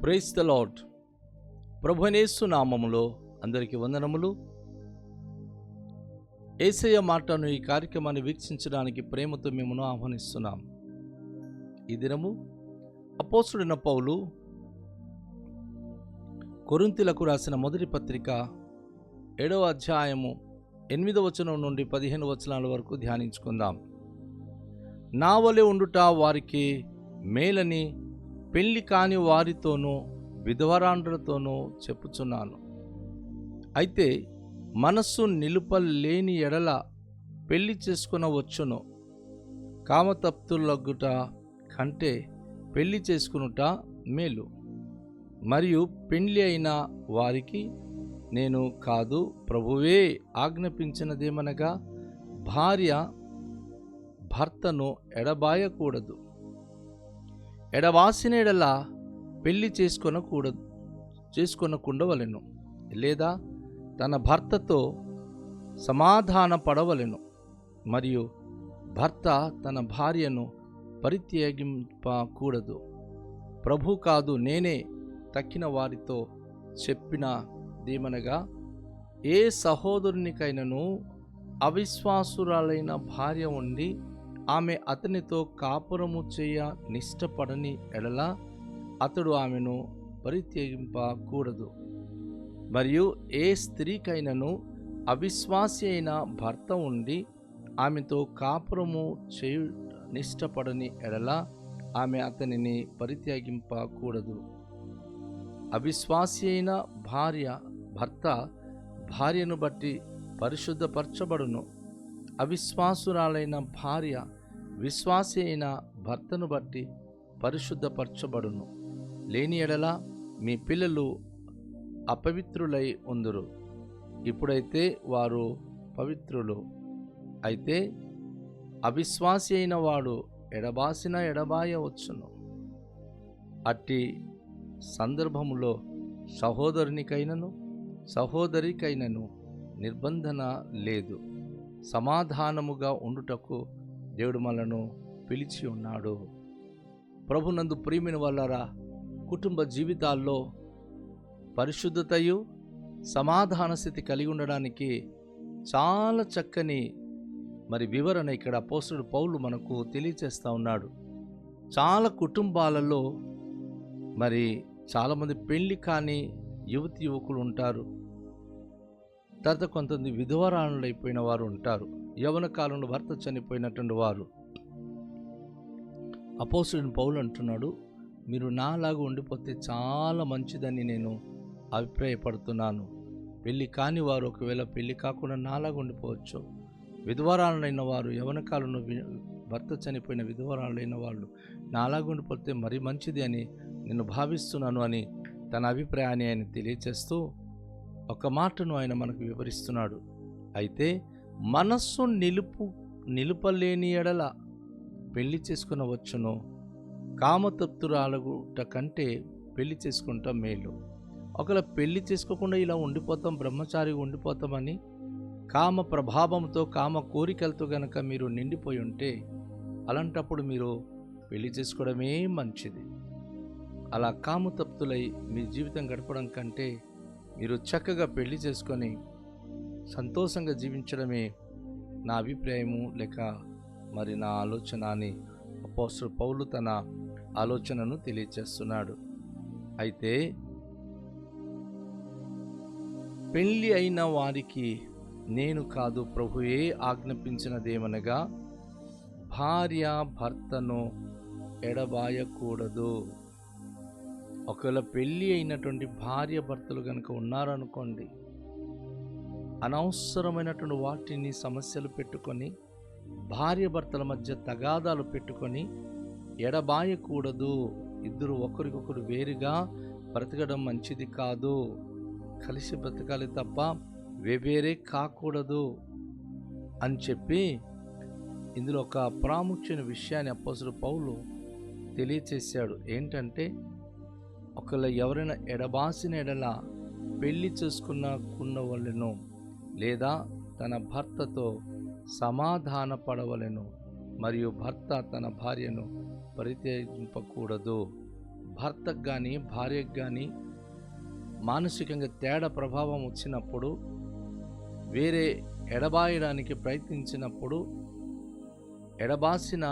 Praise the lord. ప్రభువైన యేసు నామములో అందరికీ వందనములు. యేసయ్య మాటను ఈ కార్యక్రమాన్ని వీక్షించడానికి ప్రేమతో మిమ్మల్ని ఆహ్వానిస్తున్నాం. ఈ దినము అపోస్తలుడైన పౌలు కొరింథీయులకు రాసిన మొదటి పత్రిక 7వ అధ్యాయము 8వ వచనం నుండి 15 వచనాల వరకు ధ్యానించుకుందాం. నా వలె ఉండుట వారికి మేలని పెళ్లి కాని వారితోనూ విధవరాండ్రతోనూ చెప్పుచున్నాను. అయితే మనస్సు నిలుపలేని ఎడల పెళ్లి చేసుకొనవచ్చును. కామతప్తులగుట కంటే పెళ్లి చేసుకునుట మేలు. మరియు పెళ్లి అయిన వారికి నేను కాదు, ప్రభువే ఆజ్ఞాపించినదేమనగా, భార్య భర్తను ఎడబాయకూడదు. ఎడబాసిన ఎడల పెళ్లి చేసుకొనకుండవలెను, లేదా తన భర్తతో సమాధాన పడవలెను. మరియు భర్త తన భార్యను పరిత్యజింపకూడదు. ప్రభు కాదు, నేనే తక్కిన వారితో చెప్పినదేమనగా, ఏ సహోదరునికైనను అవిశ్వాసురాలైన భార్య ఉండి ఆమె అతనితో కాపురము చేయ నిష్టపడని ఎడల అతడు ఆమెను పరిత్యజింపకూడదు. మరియు ఏ స్త్రీకైనను అవిశ్వాసి అయిన భర్త ఉండి ఆమెతో కాపురము చేయు నిష్టపడని ఎడల ఆమె అతనిని పరిత్యజింపకూడదు. అవిశ్వాసి అయిన భర్త భార్యను బట్టి పరిశుద్ధపరచబడును. అవిశ్వాసురాలైన భార్య విశ్వాసి అయిన భర్తను బట్టి పరిశుద్ధపరచబడును. లేని ఎడల మీ పిల్లలు అపవిత్రులై ఉందురు. ఇప్పుడైతే వారు పవిత్రులు. అయితే అవిశ్వాసి అయిన వాడు ఎడబాసిన ఎడబాయవచ్చును. అట్టి సందర్భములో సహోదరునికైనను సహోదరికైనను నిర్బంధన లేదు. సమాధానముగా ఉండుటకు దేవుడు మనలను పిలిచి ఉన్నాడు. ప్రభునందు ప్రియమైన వాళ్ళారా, కుటుంబ జీవితాల్లో పరిశుద్ధతయు సమాధాన స్థితి కలిగి ఉండడానికి చాలా చక్కని వివరణ ఇక్కడ అపోస్తలుడు పౌలు మనకు తెలియచేస్తూ ఉన్నాడు. చాలా కుటుంబాలలో చాలామంది పెళ్లి కాని యువకులు ఉంటారు. తర్వాత కొంతమంది విధవరాణులు అయిపోయిన వారు ఉంటారు. యవ్వన కాలంలో భర్త చనిపోయినటువంటి వారు. అపోస్తలుడైన పౌలు అంటున్నాడు, మీరు నాలాగా ఉండిపోతే చాలా మంచిదని నేను అభిప్రాయపడుతున్నాను. పెళ్లి కాని వారు ఒకవేళ పెళ్లి కాకుండా నాలాగా ఉండిపోవచ్చు. విధవరాలైన వారు, యవ్వన కాలంలో భర్త చనిపోయిన విధవరాలైన వాళ్ళు నాలాగా ఉండిపోతే మరీ మంచిది అని నేను భావిస్తున్నాను అని తన అభిప్రాయాన్ని ఆయన తెలియచేస్తూ ఒక మాటను ఆయన మనకు వివరిస్తున్నాడు. అయితే మనస్సు నిలుపలేని ఎడల పెళ్లి చేసుకునవచ్చును. కామతప్తురాలగుట కంటే పెళ్లి చేసుకుంటాం మేలు. ఒకవేళ పెళ్లి చేసుకోకుండా ఇలా ఉండిపోతాం, బ్రహ్మచారిగా ఉండిపోతామని కామ ప్రభావంతో, కామ కోరికలతో గనక మీరు నిండిపోయి ఉంటే, అలాంటప్పుడు మీరు పెళ్లి చేసుకోవడమే మంచిది. అలా కామతప్తులై మీ జీవితం గడపడం కంటే మీరు చక్కగా పెళ్లి చేసుకొని సంతోషంగా జీవించడమే నా అభిప్రాయము, లేక నా ఆలోచన అని అపోస్తలుడు పౌలు తన ఆలోచనను తెలియచేస్తున్నాడు. అయితే పెళ్లి అయిన వారికి నేను కాదు, ప్రభువే ఆజ్ఞాపించినదేమనగా, భార్య భర్తను ఎడబాయకూడదు. ఒకవేళ పెళ్ళి అయినటువంటి భార్య భర్తలు కనుక ఉన్నారనుకోండి, అనవసరమైనటువంటి వాటిని సమస్యలు పెట్టుకొని, భార్య భర్తల మధ్య తగాదాలు పెట్టుకొని ఎడబాయకూడదు. ఇద్దరు ఒకరికొకరు వేరుగా బ్రతకడం మంచిది కాదు. కలిసి బ్రతకాలి తప్ప వేరే కాకూడదు అని చెప్పి ఇందులో ఒక ప్రాముఖ్యమైన విషయాన్ని అపోస్తలుడు పౌలు తెలియచేశాడు. ఏంటంటే, ఒకవేళ ఎవరైనా ఎడబాసిన ఎడల పెళ్లి చేసుకున్నవలెను, లేదా తన భర్తతో సమాధాన పడవలెను. మరియు భర్త తన భార్యను పరిత్యజింపకూడదు. భర్తకు కానీ భార్యకు కానీ మానసికంగా తేడా ప్రభావం వచ్చినప్పుడు, వేరే ఎడబాయడానికి ప్రయత్నించినప్పుడు ఎడబాసిన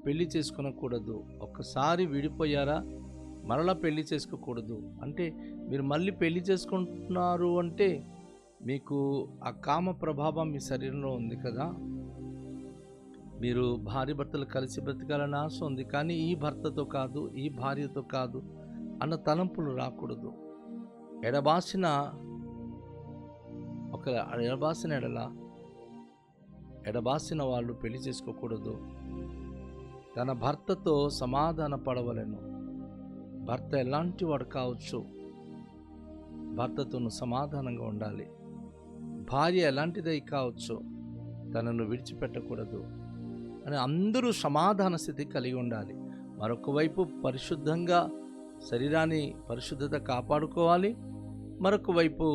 పెళ్లి చేసుకొనకూడదు. ఒక్కసారి విడిపోయారా మరలా పెళ్లి చేసుకోకూడదు. అంటే మీరు మళ్ళీ పెళ్లి చేసుకుంటున్నారు అంటే మీకు ఆ కామ ప్రభావం మీ శరీరంలో ఉంది కదా. మీరు భార్య భర్తలు కలిసి బ్రతకాలని ఆశ ఉంది, కానీ ఈ భర్తతో కాదు, ఈ భార్యతో కాదు అన్న తలంపులు రాకూడదు. ఎడబాసిన ఎడబాసిన వాళ్ళు పెళ్లి చేసుకోకూడదు. తన భర్తతో సమాధాన పడవలెను. భర్త ఎలాంటి వాడు కావచ్చు, భర్తతోను సమాధానంగా ఉండాలి. భార్య ఎలాంటిదై కావచ్చు, తనను విడిచిపెట్టకూడదు అని అందరూ సమాధాన స్థితి కలిగి ఉండాలి. మరొక వైపు పరిశుద్ధంగా శరీరాన్ని పరిశుద్ధత కాపాడుకోవాలి. మరొక వైపు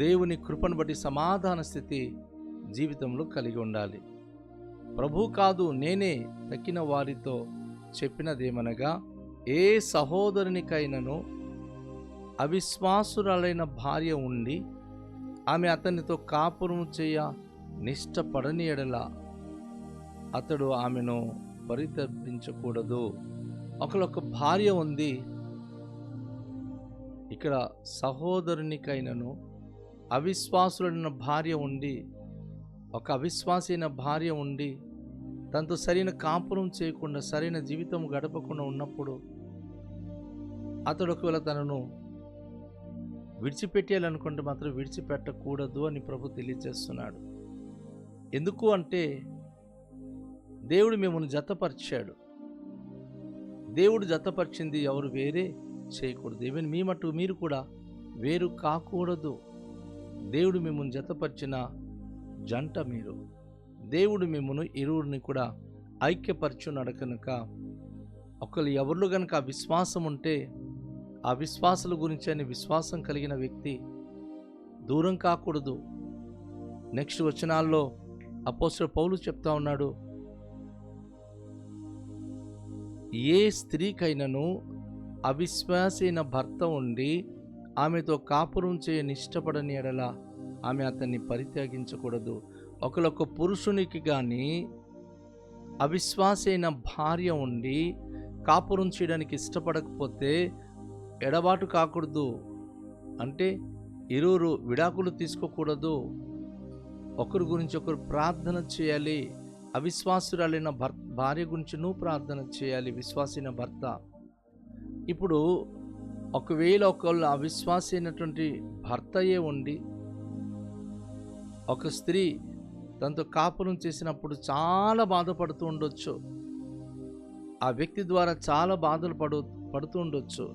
దేవుని కృపను బట్టి సమాధాన స్థితి జీవితంలో కలిగి ఉండాలి. ప్రభు కాదు, నేనే తక్కిన వారితో చెప్పినదేమనగా, ఏ సహోదరునికైనను అవిశ్వాసురాలైన భార్య ఉండి ఆమె అతనితో కాపురం చేయ నిష్టపడని ఎడల అతడు ఆమెను పరితపించకూడదు. ఒకళ్ళొక భార్య ఉంది, ఇక్కడ సహోదరునికైనను అవిశ్వాసులైన భార్య ఉండి, ఒక అవిశ్వాసైన భార్య ఉండి తనతో సరైన కాపురం చేయకుండా సరైన జీవితం గడపకుండా ఉన్నప్పుడు అతడు ఒకవేళ తనను విడిచిపెట్టేయాలనుకుంటే మాత్రం విడిచిపెట్టకూడదు అని ప్రభు తెలియజేస్తున్నాడు. ఎందుకు అంటే దేవుడు మిమ్మల్ని జతపరిచాడు. దేవుడు జతపరిచింది ఎవరు వేరే చేయకూడదు. ఈవెన్ మీ మట్టు మీరు కూడా వేరు కాకూడదు. దేవుడు మిమ్మల్ని జతపరిచిన జంట మీరు. దేవుడు మిమ్మల్ని ఇరువురిని కూడా ఐక్యపరచున్నాడు కనుక ఒకళ్ళు ఎవరిలో కనుక ఆ విశ్వాసం ఉంటే ఆ విశ్వాసాల గురించి అని విశ్వాసం కలిగిన వ్యక్తి దూరం కాకూడదు. నెక్స్ట్ వచనాల్లో అపోస్తలుడు పౌలు చెప్తా ఉన్నాడు, ఏ స్త్రీకైనను అవిశ్వాసైన భర్త ఉండి ఆమెతో కాపురం చేయని ఇష్టపడని ఎడల ఆమె అతన్ని పరిత్యాగించకూడదు. ఒకళ్ళొక పురుషునికి కానీ అవిశ్వాసైన భార్య ఉండి కాపురం చేయడానికి ఇష్టపడకపోతే ఎడబాటు కాకూడదు. అంటే ఇరువురు విడాకులు తీసుకోకూడదు. ఒకరి గురించి ఒకరు ప్రార్థన చేయాలి. అవిశ్వాసురాలైన భార్య గురించి నువ్వు ప్రార్థన చేయాలి, విశ్వాసైన భర్త. ఇప్పుడు ఒకవేళ ఒకళ్ళు అవిశ్వాసి అయినటువంటి భర్తయే ఉండి ఒక స్త్రీ తనతో కాపురం చేసినప్పుడు చాలా బాధపడుతూ ఉండొచ్చు, ఆ వ్యక్తి ద్వారా చాలా బాధలు పడుతూ ఉండొచ్చు.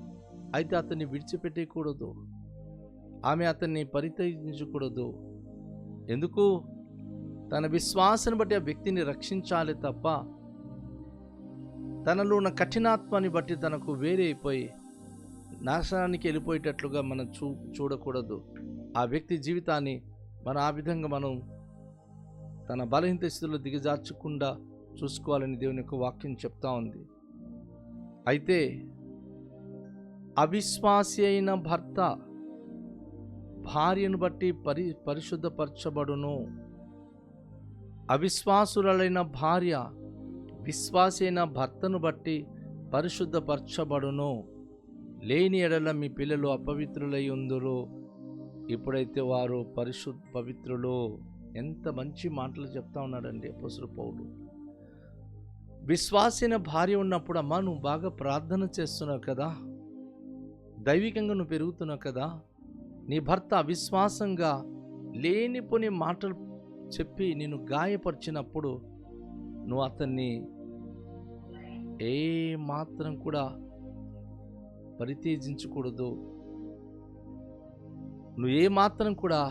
అయితే అతన్ని విడిచిపెట్టకూడదు, ఆమె అతన్ని పరిత్యజించకూడదు. ఎందుకు? తన విశ్వాసాన్ని బట్టి ఆ వ్యక్తిని రక్షించాలి తప్ప తనలో ఉన్న కఠినాత్మాన్ని బట్టి తనకు వేరే అయిపోయి నాశనానికి వెళ్ళిపోయేటట్లుగా మనం చూడకూడదు. ఆ వ్యక్తి జీవితాన్ని మనం ఆ విధంగా మనం తన బలహీన స్థితిలో దిగజార్చకుండా చూసుకోవాలని దేవుని యొక్క వాక్యం చెప్తా ఉంది. అయితే అవిశ్వాసి అయిన భర్త భార్యను బట్టి పరిశుద్ధపరచబడును. అవిశ్వాసురాలైన భార్య విశ్వాసి అయిన భర్తను బట్టి పరిశుద్ధపరచబడును. లేని ఎడల మీ పిల్లలు అపవిత్రులై ఉందురు, ఇప్పుడైతే వారు పవిత్రులు. ఎంత మంచి మాటలు చెప్తా ఉన్నాడండి అపోస్తలుడు పౌలు. విశ్వాసైన భార్య ఉన్నప్పుడు, అమ్మా నువ్వు బాగా ప్రార్థన చేస్తున్నావు కదా, దైవికంగా నువ్వు పెరుగుతున్నావు కదా, నీ భర్త అవిశ్వాసంగా లేనిపోని మాటలు చెప్పి నిన్ను గాయపరిచినప్పుడు నువ్వు అతన్ని ఏ మాత్రం కూడా పరిత్యజించకూడదు. నువ్వు ఏ మాత్రం కూడా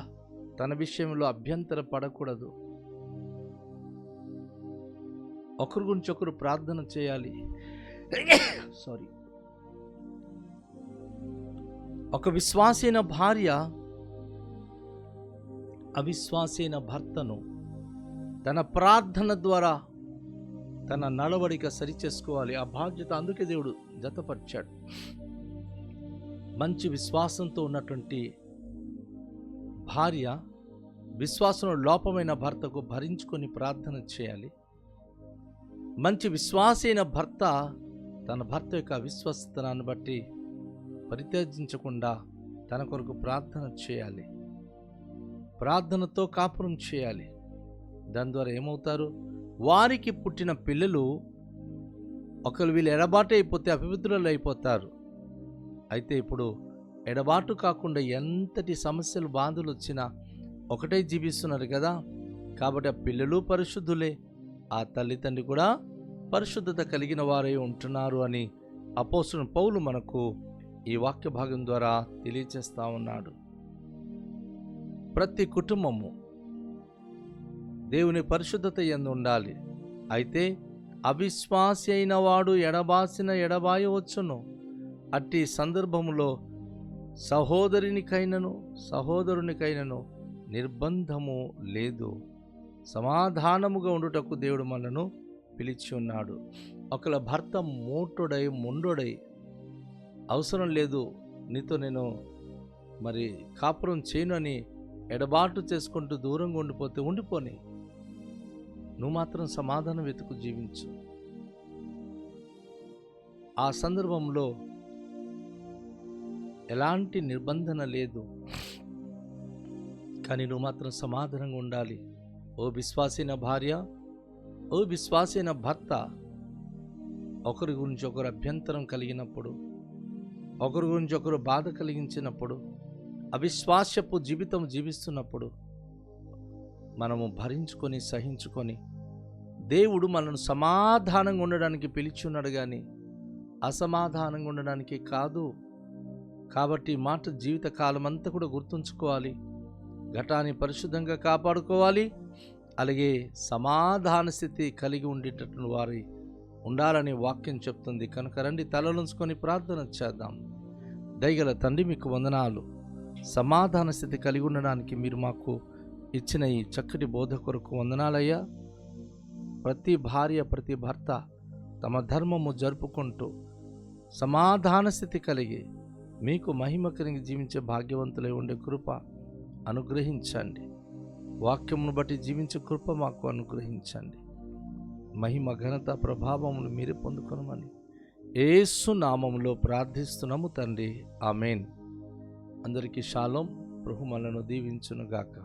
తన విషయంలో అభ్యంతర పడకూడదు. ఒకరి గురించి ఒకరు ప్రార్థన చేయాలి. ఒక విశ్వాసైన భార్య అవిశ్వాసైన భర్తను తన ప్రార్థన ద్వారా తన నడవడిక సరిచేసుకోవాలి. ఆ బాధ్యత అందుకే దేవుడు జతపరిచాడు. మంచి విశ్వాసంతో ఉన్నటువంటి భార్య విశ్వాసంలో లోపమైన భర్తకు భరించుకొని ప్రార్థన చేయాలి. మంచి విశ్వాసైన భర్త తన భర్త యొక్క అవిశ్వస్తనాన్ని బట్టి పరిత్యజించకుండా తన కొరకు ప్రార్థన చేయాలి. ప్రార్థనతో కాపురం చేయాలి. దాని ద్వారా ఏమవుతారు? వారికి పుట్టిన పిల్లలు ఒకరు వీళ్ళు ఎడబాటు అయిపోతే అపవిత్రులు అయిపోతారు. అయితే ఇప్పుడు ఎడబాటు కాకుండా ఎంతటి సమస్యలు బాధలు వచ్చినా ఒకటే జీవిస్తున్నారు కదా. కాబట్టి ఆ పిల్లలు పరిశుద్ధులే, ఆ తల్లిదండ్రి కూడా పరిశుద్ధత కలిగిన వారై ఉంటున్నారు అని అపోస్తలుడైన పౌలు మనకు ఈ వాక్య భాగం ద్వారా తెలియచేస్తా ఉన్నాడు. ప్రతి కుటుంబము దేవుని పరిశుద్ధత యందు ఉండాలి. అయితే అవిశ్వాసి అయిన వాడు ఎడబాయవచ్చును. అట్టి సందర్భములో సహోదరునికైనను నిర్బంధము లేదు, సమాధానముగా ఉండుటకు దేవుడు మనను పిలిచి ఉన్నాడు. ఒకళ్ళ భర్త మొండోడై అవసరం లేదు నీతో నేను మరి కాపురం చేయను అని ఎడబాటు చేసుకుంటూ దూరంగా ఉండిపోని, నువ్వు మాత్రం సమాధానం వెతుకు జీవించు. ఆ సందర్భంలో ఎలాంటి నిర్బంధన లేదు, కానీ నువ్వు మాత్రం సమాధానంగా ఉండాలి. ఓ విశ్వాసైన భార్య, ఓ విశ్వాసైన భర్త, ఒకరి గురించి ఒకరు అభ్యంతరం కలిగినప్పుడు, ఒకరి గురించి ఒకరు బాధ కలిగించినప్పుడు, అవిశ్వాసపు జీవితం జీవిస్తున్నప్పుడు మనము భరించుకొని సహించుకొని, దేవుడు మనను సమాధానంగా ఉండడానికి పిలిచి ఉన్నాడు కానీ అసమాధానంగా ఉండడానికి కాదు. కాబట్టి ఈ మాట జీవిత కాలం అంతా కూడా గుర్తుంచుకోవాలి. ఘటాన్ని పరిశుద్ధంగా కాపాడుకోవాలి. అలాగే సమాధాన స్థితి కలిగి ఉండేటటువంటి వారి ఉండాలని వాక్యం చెప్తుంది. కనుక రండి తలలుంచుకొని ప్రార్థన చేద్దాం. దయగల తండ్రి, మీకు వందనాలు. సమాధాన స్థితి కలిగి ఉండడానికి మీరు మాకు ఇచ్చిన ఈ చక్కటి బోధ కొరకు వందనాలయ్యా. ప్రతి భార్య ప్రతి భర్త తమ ధర్మము జరుపుకుంటూ సమాధాన స్థితి కలిగి మీకు మహిమ కలిగి జీవించే భాగ్యవంతులై ఉండే కృప అనుగ్రహించండి. వాక్యమును బట్టి జీవించే కృప మాకు అనుగ్రహించండి. మహిమ ఘనత ప్రభావమును మీరే పొందుకొనమని యేసు నామములో ప్రార్థిస్తున్నాము తండ్రి, ఆమేన్. అందరికీ షాలోం. ప్రభు మనలను దీవించునుగాక.